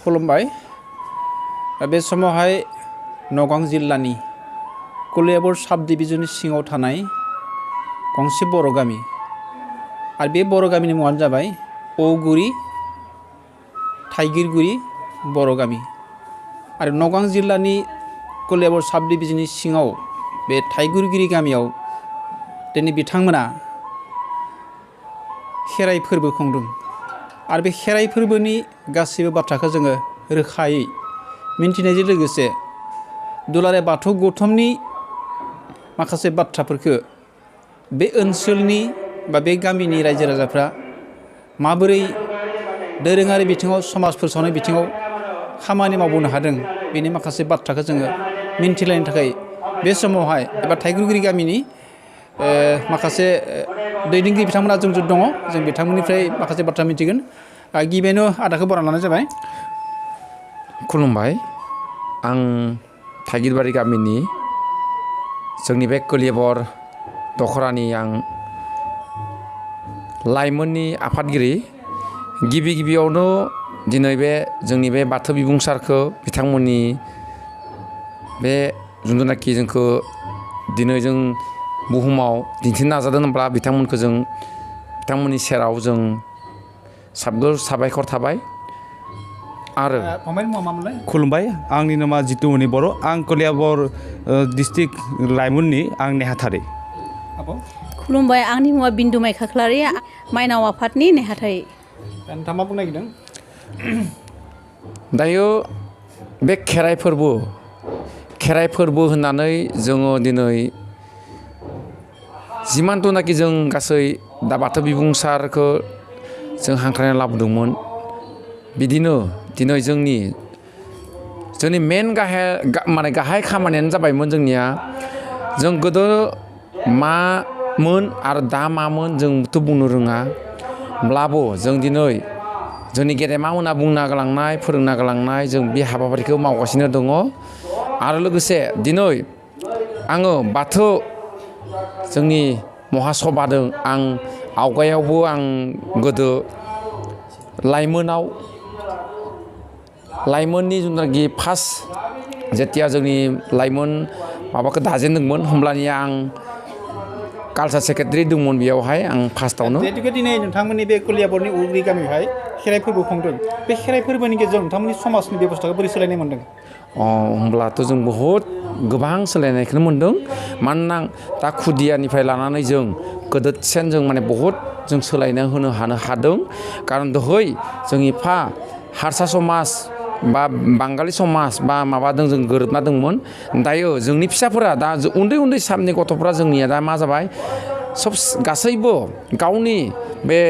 खुलुमबाय बे समावहाय नगां जिल्लानि कलियाबर साब डिभिजननि सिङाव थानाय गंसे बर' गामि आरो बे बर' गामिनि मुङानो जाबाय औगुरि थाइगिरगुरि बर' गामि आरो नगां जिल्लानि कलियाबर साब डिभिजननि सिङाव बे थाइगिरगुरि गामियाव दिनै बिथांमोना खेराइ फोरबो खुंदों आरो बे खेराइ फोरबोनि गासैबो बाथ्राखौ जोङो रोखायै मिन्थिनायजों लोगोसे दुलाराय बाथौ गौथुमनि माखासे बाथ्राफोरखौ बे ओनसोलनि बा बे गामिनि रायजो राजाफ्रा माबोरै दोरोङारि बिथिङाव समाज फोसावनाय बिथिङाव खामानि मावबोनो हादों बेनि माखासे बाथ्राखौ जोङो मिन्थिलायनो थाखाय बे समावहाय एबा थाइगिरगुरि गामिनि माखासे दैदेनगिरि बिथांमोना जों दङ जों बिथांमोननिफ्राय माखासे बाथ्रा मिथिगोन गिबियावनो आदाखौ बरायना लानाय जाबाय। खुलुमबाय आं थाइगिरबारि गामिनि जोंनि बे कलियाबर दखरानि आं लाइमोननि आफादगिरि गिबियावनो दिनै बे जोंनि बे बाथौ बिबुंसारखौ बिथांमोननि बे जिथुनाखि जोंखौ दिनै जों बुहुमाव दिन्थिनो नाजादों होनब्ला बिथांमोननि सेराव जों साबायखर थाबाय आरो खुलुमबाय आंनि नामा जितुमनि बर' आं कलियाबर डिस्ट्रिक्ट लाइमोननि आं नेहाथारि। खुलुमबाय आंनि मुङा बिन्दुमाइ खाख्लारि माइनाव आफादनि नेहाथारि। नोंथाङा मा बुंनो नागिरदों? दायो बे खेराइ फोरबो होननानै जोङो दिनै जिमानथुनाखि जों गासै दा बाथौ बिबुंसारखौ जों हांख्रायना लाबोदोंमोन बिदिनो दिनै जोंनि मेन गाहाय खामानियानो जाबायमोन जोंनिया जों गोदो मामोन आरो दा मामोन जोंथ' बुंनो रोङाब्लाबो जों दिनै जोंनि गेदेमामोना बुंना गालांनाय फोरोंना गालांनाय जों बे हाबाफारिखौ मावगासिनो दङ आरो लोगोसे दिनै आङो बाथौ जोंनि महासभादों आं आवगायावबो आं गोदो लाइमोननि जुनाखि फार्स्ट जेथिया जोंनि लाइमोन माबाखौ दाजेनदोंमोन होमब्लानिया आं कालचार सेक्रेटारि दंमोन बेयावहाय आं फार्स्टआवनो दिनै नोंथांमोननि बे कलियाबरनि औगुरि गामियावहाय खेराइ फोरबो खुंदों बे खेराइ फोरबोनि गेजेरजों नोंथांमोननि समाजनि बेबस्थाखौ बोरै सोलायनाय मोन्दों? होमब्लाथ' जों बहुद गोबां सोलायनायखौनो मोन्दों मानोना दा खुदियानिफ्राय लानानै जों गोदोरसिन जों माने बहुद जों सोलायना होनो हादों कारन दहै जोंनि हारसा समाज बा बांगालि समाज बा माबादों जों गोरोबना दंमोन दायो जोंनि फिसाफोरा दा उन्दै साबनि गथ'फ्रा जोंनिया दा मा जाबाय गासैबो गावनि बे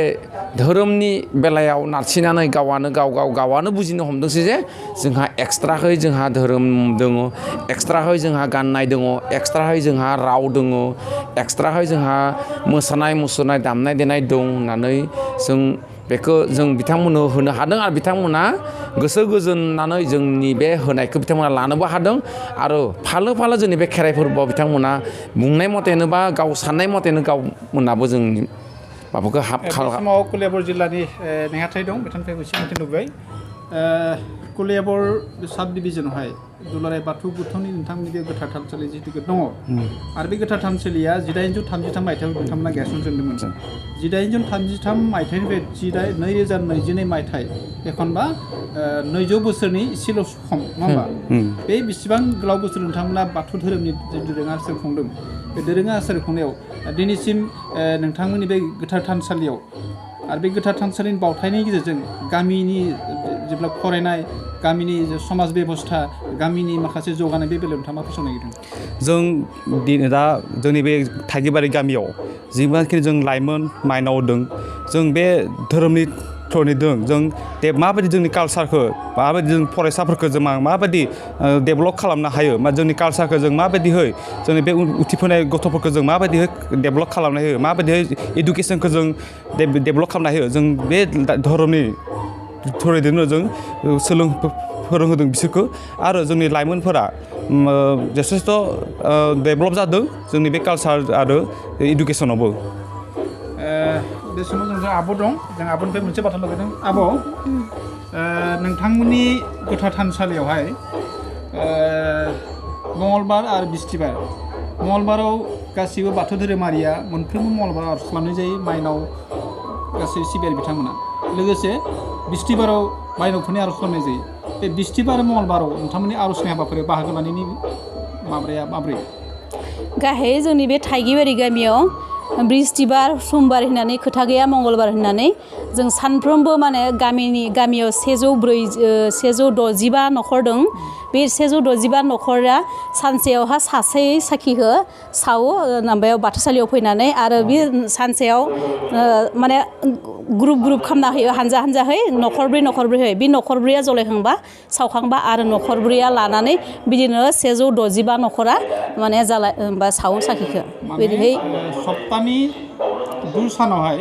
धोरोमनि बेलायाव नारसिननानै गावआनो बुजिनो हमदोंसै जे जोंहा एक्सट्राहै जोंहा धोरोम दङ एक्सट्राहै जोंहा गाननाय दङ एक्सट्राहै जोंहा राव दङ एक्सट्राहै जोंहा मोसानाय मुसुरनाय दामनाय देनाय दं होननानै जों बेखौ जों बिथांमोननो होनो हादों आरो बिथांमोना गोसो गोजोननानै जोंनि बे होनायखौ बिथांमोना लानोबो हादों आरो फालो जोंनि बे खेराइ फोरबोआव बिथांमोना बुंनाय मथेनो बा गाव साननाय मथेनो गावमोनाबो जोंनि माबाखौ समाव कलियाबर जिल्लानि नेहाथारि दं बिथांनिफ्राय एसे मिथि लुबैबाय कलियाबर साब डिभिजनावहाय दुलाराय बाथौ गौथुमनि नोंथांमोननि बे गोथार थानसालि जिहेतु दङ आरो बे गोथार थानसालिया 1933 मायथाइयाव बिथांमोना गायसनजेनदोंमोन 1933 मायथाइनिफ्राय 2022 मायथाइ एखनबा 200 बोसोरनि इसेल' सम नङा होमबा बे बेसेबां गोलाव बोसोर नोंथांमोना बाथौ धोरोमनि दोरोङारि आसार खुंदों बे दोरोङारि आसार खुंनायाव दिनैसिम नोंथांमोननि बे गोथार थानसालियाव आरो बे गोथार थानसालिनि बावथायनि गेजेरजों गामिनि जेब्ला फरायनाय गामिनि समाज बेबस्था गामिनि माखासे जौगानाय बे बेलायाव नोंथाङा मा फोसावनो नागिरदों? जों दा जोंनि बे थाइगिरबारि गामियाव जिमानखि जों लाइमोन माइनाव दं जों बे धोरोमनि थ्र'नि दं जों माबायदि जोंनि कालसारखौ माबायदि जों फरायसाफोरखौ जों माबायदि डेभेलप खालामनो हायो जोंनि कालसारखौ जों माबायदिहै जोंनि बे उथिफुनाय गथ'फोरखौ जों माबायदिहै डेभेलप खालामनो हायो माबायदिहै इडुकेसनखौ जों डेभेलप खालामनो हायो जों बे धोरोमनि थ्र'यैनो जों फोरोंहोदों बिसोरखौ आरो जोंनि लाइमोनफोरा जथेस्थ' डेभेलप जादों जोंनि बे कालसार आरो इडुकेसनावबो बे समाव जोंहा आब' दं जों आब'निफ्राय मोनसे बाथ्रा लुबैदों आब' नोंथांमोननि गोथार थानसालियावहाय मंगलबार आरो बिस्थिबार मंगलबाराव गासिबो बाथौ धोरोमारिया मोनफ्रोमबो मंगलबाराव आरज खालामनाय जायो माइनाव गासै सिबियारि बिथांमोना लोगोसे बिस्थिबाराव माइनावफोरनि आरज खालामनाय जायो बे बिस्थिबार मंगलबाराव नोंथांमोननि आरजनि हाबाफारियाव बाहागो लानायनि माब्रै गाहायै जोंनि बे थाइगिबारि गामियाव बृहस्पतिबार समबार होननानै खोथा गैया मंगलबार होननानै जों सानफ्रोमबो माने गामियाव 165 न'खर दं बे 165 न'खरा सानसेयावहा सासे साखिखौ सावो माबायाव बाथौसालियाव फैनानै आरो बे सानसेयाव माने ग्रुप खालामना होयो हानजाहै न'खरब्रै बे न'खरब्रैया जलायखांबा सावखांबा आरो न'खरब्रैया लानानै बिदिनो 165 न'खरा माने सावो साखिखौ बिदिहाय सप्तानि 2 सानावहाय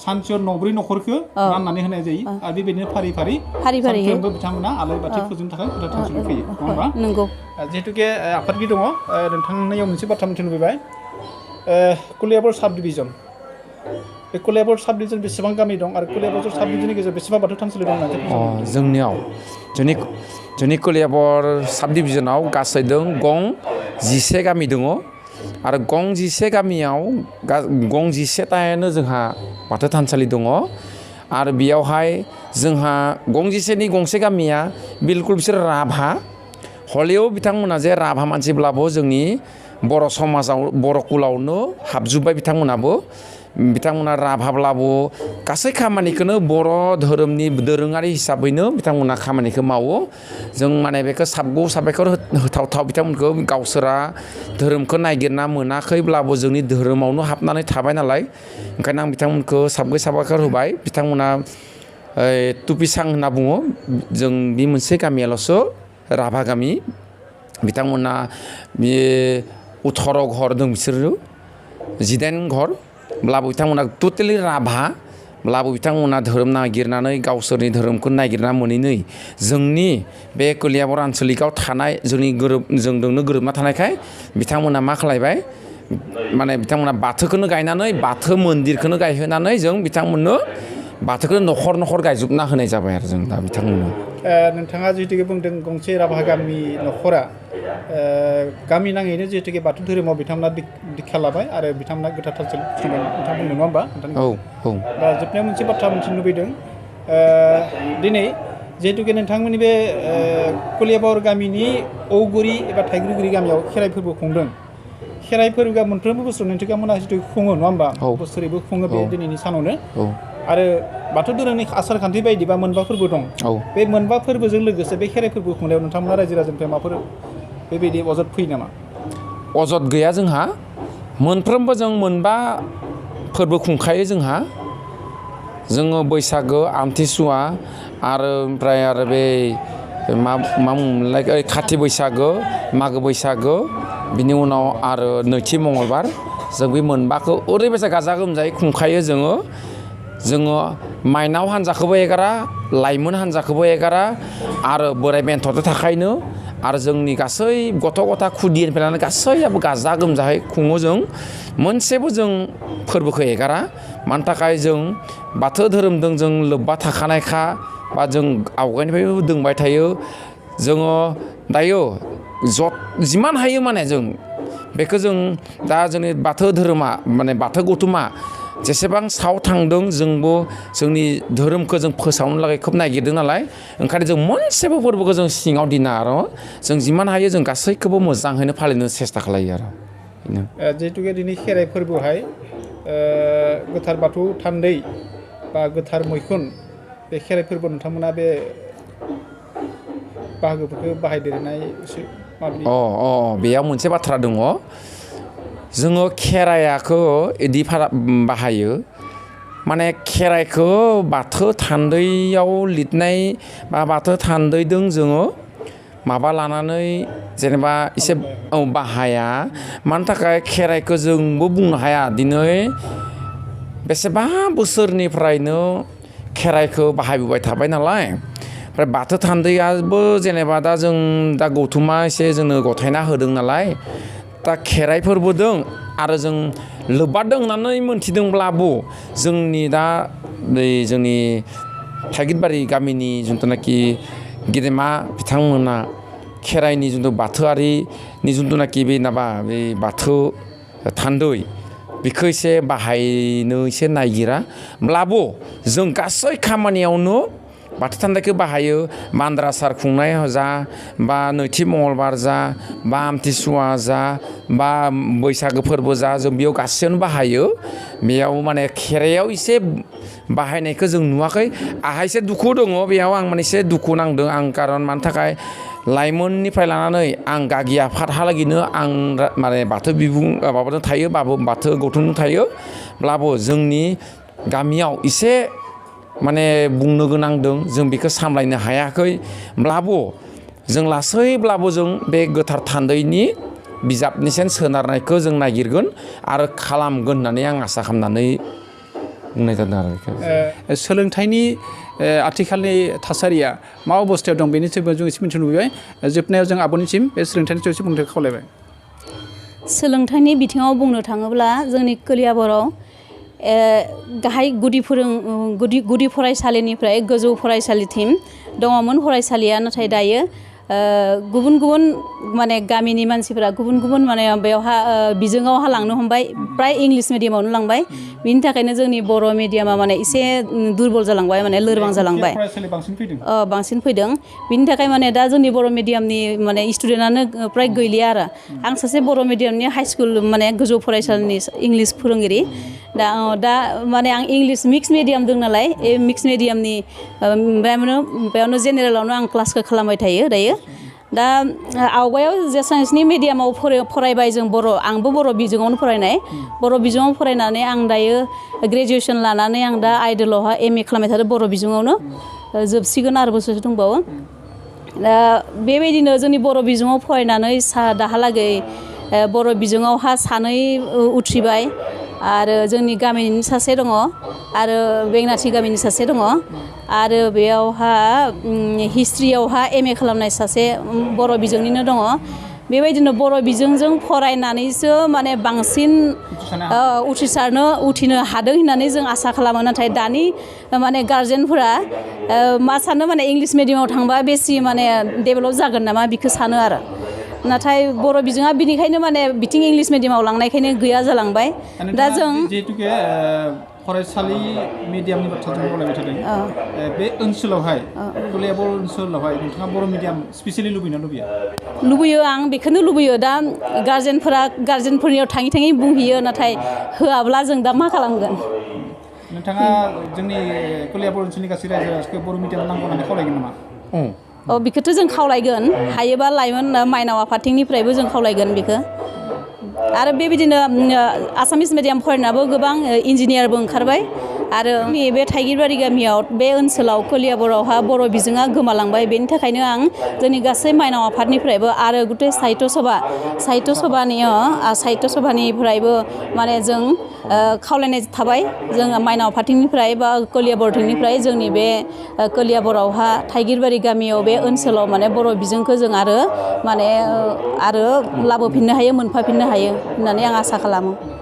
सानसेयाव 9 न'खरखौ राननानै होनाय जायो आरो बेबायदिनो फारि सानफ्रोमबो बिथांमोना आलारि बाथि फोजोंनो थाखाय गोथार थानसालियाव फैयो नङा होमबा नंगौ जिहेतुके आफादगिरि दङ नोंथांनियाव मोनसे बाथ्रा मिथिनो लुबैबाय कलियाबर साब डिभिजन बे कलियाबर साब डिभिजन बेसेबां गामि दं आरो कलियाबर साब डिभिजननि गेजेराव बेसेबां बाथौ थानसालि दं जोंनियाव जोंनि कलियाबर साब डिभिजनाव गासै दं गं 11 गामि दङ आरो गं 11 गामियाव गं 11थायानो जोंहा बाथौ थानसालि दङ आरो बेयावहाय जोंहा गं 11नि गंसे गामिया बिलकुल बिसोर राभा हलेयाव बिथांमोना जे राभा मानसिब्लाबो जोंनि बर' समाजाव बर' कुलावनो हाबजोब्बाय बिथांमोना राभाब्लाबो गासै खामानिखौनो बर' धोरोमनि दोरोङारि हिसाबैनो बिथांमोना खामानिखौ मावो जों माने बेखौ साबायखर होथावथाव बिथांमोनखौ गावसोरा धोरोमखौ नागिरना मोनाखैब्लाबो जोंनि धोरोमावनो हाबनानै थाबाय नालाय ओंखायनो आं बिथांमोनखौ साबायखर होबाय बिथांमोना टुपिसां होनना बुङो जों बे मोनसे गामियाल'सो राभा गामि बिथांमोना बे 18 घर दं बिसोरो 19 घर ब्लाबो बिथांमोना टटेलि राभाब्लाबो बिथांमोना धोरोम नागिरनानै गावसोरनि धोरोमखौ नागिरना मोनैनै जोंनि बे कलियाबर आन्सलिकआव थानाय जोंजोंनो गोरोबना थानायखाय बिथांमोना मा खालायबाय माने बिथांमोना बाथौखौनो गायनानै बाथौ मन्दिरखौनो गायहोनानै जों बिथांमोननो बाथौखौ न'खर गायजोबना होनाय जाबाय आरो जों दा बिथांमोननो नोंथाङा जिहेतुके बुंदों गंसे राभा गामि न'खरा गामि नाङैनो जिहेतुके बाथौ धोरोमाव बिथांमोना दीक्षा लाबाय आरो बिथांमोना गोथार थानसालि फुजिबाय नोंथां बुंदों नङा होमबा दा जोबनायाव मोनसे बाथ्रा मिथिनो लुबैदों दिनै जिहेतुके नोंथांमोननि बे कलियाबर गामिनि औगुरि एबा थाइग्रिगुरि गामियाव खेराइ फोरबो खुंदों खेराइ फोरबोआ मोनफ्रोमबो बोसोराव नोंथांमोना जिहेतु खुङो नङा होमबा बोसोरैबो खुङो बे दिनैनि सानावनो आरो बाथौ धोरोमनि आसार खान्थि बायदिबा मोनबा फोरबो दं बे मोनबा फोरबोजों लोगोसे बे खेराइ फोरबो खुंनायाव नोंथांमोना रायजो राजानिफ्राय माबाफोर बेबायदि अजद फैयो नामा अजद गैया जोंहा मोनफ्रोमबो जों मोनबा फोरबो खुंखायो जोङो बैसागो आमथिसुवा आरो ओमफ्राय आरो बे मा बुङोमोनलाय खाथि बैसागो मागो बैसागो बिनि उनाव आरो नैथि मंगलबार जों बे मोनबाखौ ओरैबायसा गाजा गोमजायै खुंखायो जोङो माइनाव हान्जाखौबो एगारा लाइमोन हान्जाखौबो एगारा आरो बोराइ बेन्थ'थ' थाखायनो आरो जोंनि गासै गथ' खुदिनिफ्राय लानानै गासैयाबो गाजा गोमजायै खुङो जों मोनसेबो जों फोरबोखौ एगारा मानि थाखाय जों बाथौ धोरोमजों जों लोब्बा थाखानायखा बा जों आवगायनिफ्रायबो दोंबाय थायो जोङो दायो जिमान हायो माने जों बेखौ जों दा जोंनि बाथौ धोरोमा माने बाथौ गौथुमा जेसेबां साव थांदों जोंबो जोंनि धोरोमखौ जों फोसावनो लागै खोब नागिरदों नालाय ओंखायनो जों मोनसेबो फोरबोखौ जों सिङाव दिना आरो जों जिमान हायो जों गासैखौबो मोजाङैनो फालिनो सेस्था खालायो आरो जिहेतुके दिनै खेराइ फोरबोहाय गोथार बाथौ थान्दै बा गोथार मैखुन बे खेराइ फोरबो नोंथांमोना बे बाहागोफोरखौ बाहायदेरनाय माबायदि बेयाव मोनसे बाथ्रा दङ जोङो खेराइखौ इदि बाहायो माने खेराइखौ बाथौ थान्दैयाव लिरनाय बा बाथौ थान्दैदों जोङो माबा लानानै जेनेबा एसे बाहाया मानि थाखाय खेराइखौ जोंबो बुंनो हाया दिनै बेसेबा बोसोरनिफ्रायनो खेराइखौ बाहायबोबाय थाबाय नालाय ओमफ्राय बाथौ थान्दैयाबो जेनेबा दा जों दा गौथुमा एसे जोंनो गथायना होदों नालाय दा खेराइ फोरबो दं आरो जों लोब्बा दं होननानै मोनथिदोंब्लाबो जोंनि दा जोंनि थागिरबारि गामिनि जिथुनाखि गेदेमा बिथांमोना खेराइनि जिथु बाथौआरिनि जिथुनाखि बे बाथौ थान्दै बेखौ एसे बाहायनो एसे नागिराब्लाबो जों गासै खामानियावनो बाथौ थान्दैखौ बाहायो मान्द्रासार खुंनाय जा बा नैथि मंगलबार जा बा आमथिसुवा जा बा बैसागो फोरबो जा जों बेयाव गासैयावनो बाहायो बेयाव माने खेराइयाव एसे बाहायनायखौ जों नुवाखै आंहा एसे दुखु दङ बेयाव आं माने एसे दुखु नांदों आं कारन मानि थाखाय लाइमोननिफ्राय लानानै आं गागि आफादहालागैनो आं माने बाथौ बिबुं माबाजों थायो बाथौ गौथुमजों थायोब्लाबो जोंनि गामियाव एसे माने बुंनो गोनां दं जों बेखौ सामलायनो हायाखैब्लाबो जों लासैब्लाबो जों बे गोथार थान्दैनि बिजाबनि सायाव सोनारनायखौ जों नागिरगोन आरो खालामगोन होननानै आं आसा खालामनानै बुंनाय जादों आरो सोलोंथाइनि आथिखालनि थासारिया मा अबस्थायाव दं बेनि सायाव जों एसे मिथिनो लुबैबाय जोबनायाव जों आब'निसिम बे सोलोंथाइनि सायाव एसे बुंनो खावलायबाय सोलोंथाइनि बिथिङाव बुंनो थाङोब्ला जोंनि कलियाबराव गाहाय गुदि फरायसालिनिफ्राय गोजौ फरायसालिसिम दङमोन फरायसालिया नाथाय दायो गुबुन गुबुन माने गामिनि मानसिफोरा गुबुन गुबुन माने बेयावहा बिजोङावहा लांनो हमबाय प्राय इंलिश मिडियामावनो लांबाय बिनि थाखायनो जोंनि बर' मिडियामा माने एसे दुरबल जालांबाय माने लोरबां जालांबाय बांसिन फैदों बिनि थाखाय माने दा जोंनि बर' मिडियामनि माने स्टुडेन्टआनो प्राय गैलिया आरो आं सासे बर' मिडियामनि हाइ स्कुल माने गोजौ फरायसालिनि इंलिश फोरोंगिरि दा माने आं इंलिश मिक्स मिडियाम दं नालाय मिक्स मिडियामनि बेयावनो जेनेरेलावनो आं क्लासखौ खालामबाय थायो दायो दा आवगायाव जेसांसिनि मिडियामाव फरायबाय जों आंबो बर' बिजोङावनो फरायनाय बर' बिजोङाव फरायनानै आं दायो ग्रेजुवेसन लानानै आं दा आइडलावहा MA खालामबाय थादों बर' बिजोङावनो जोबसिगोन आरो बोसोरसे दंबावो दा बेबायदिनो जोंनि बर' बिजोङाव फरायनानै दाहालागै बर' बिजोङावहा सानै उथ्रिबाय आरो जोंनि गामिनि सासे दङ आरो बेंनाथि गामिनि सासे दङ आरो बेयावहा हिस्ट्रियावहा MA खालामनाय सासे बर' बिजोंनिनो दङ बेबायदिनो बर' बिजोंजों फरायनानैसो माने बांसिन उथ्रिनो हादों होननानै जों आसा खालामो नाथाय दानि माने गार्जेनफोरा मा सानो माने इंलिश मिडियामाव थांबा बेसि माने डेभेलप जागोन नामा बेखौ सानो आरो नाथाय बर' बिजोङा बिनिखायनो माने बिथिं इंलिश मिडियामाव लांनायखायनो गैया जालांबाय दा जों जिहेतुके फरायसालि मिडियामनि बाथ्रा जों रायलायबाय थादों बे ओनसोलावहाय कलियाबर ओनसोलावहाय नोंथाङा बर' मिडियाम स्पेसियेलि लुबैना लुबैयो आं बेखौनो लुबैयो दा गार्जेनफोरनियाव थाङै बुंहैयो नाथाय होआब्ला जों दा मा खालामगोन नोंथाङा जोंनि कलियाबर ओनसोलनि गासै रायजो राजाखौ बर' मिडियाम नांगौ होननानै खावलायगोन नामा बेखौथ' जों खावलायगोन हायोबा लाइमोन माइनाव आफादथिंनिफ्रायबो जों खावलायगोन बेखौ आरो बेबायदिनो आसामिस मिडियाम फरायनाबो गोबां इन्जिनियारबो ओंखारबाय आरो बे थाइगिरबारि गामियाव बे ओनसोलाव कलियाबरावहा बर' बिजोङा गोमालांबाय बेनि थाखायनो आं जोंनि गासै माइनाव आफादनिफ्रायबो आरो गुथे साहित्य सभानिफ्रायबो माने जों खावलायनाय थाबाय जों माइनाव आफादथिंनिफ्राय बा कलियाबरथिंनिफ्राय जोंनि बे कलियाबरावहा थाइगिरबारि गामियाव बे ओनसोलाव माने बर' बिजोंखौ जों आरो लाबोफिननो हायो मोनफाफिननो हायो होननानै आं आसा खालामो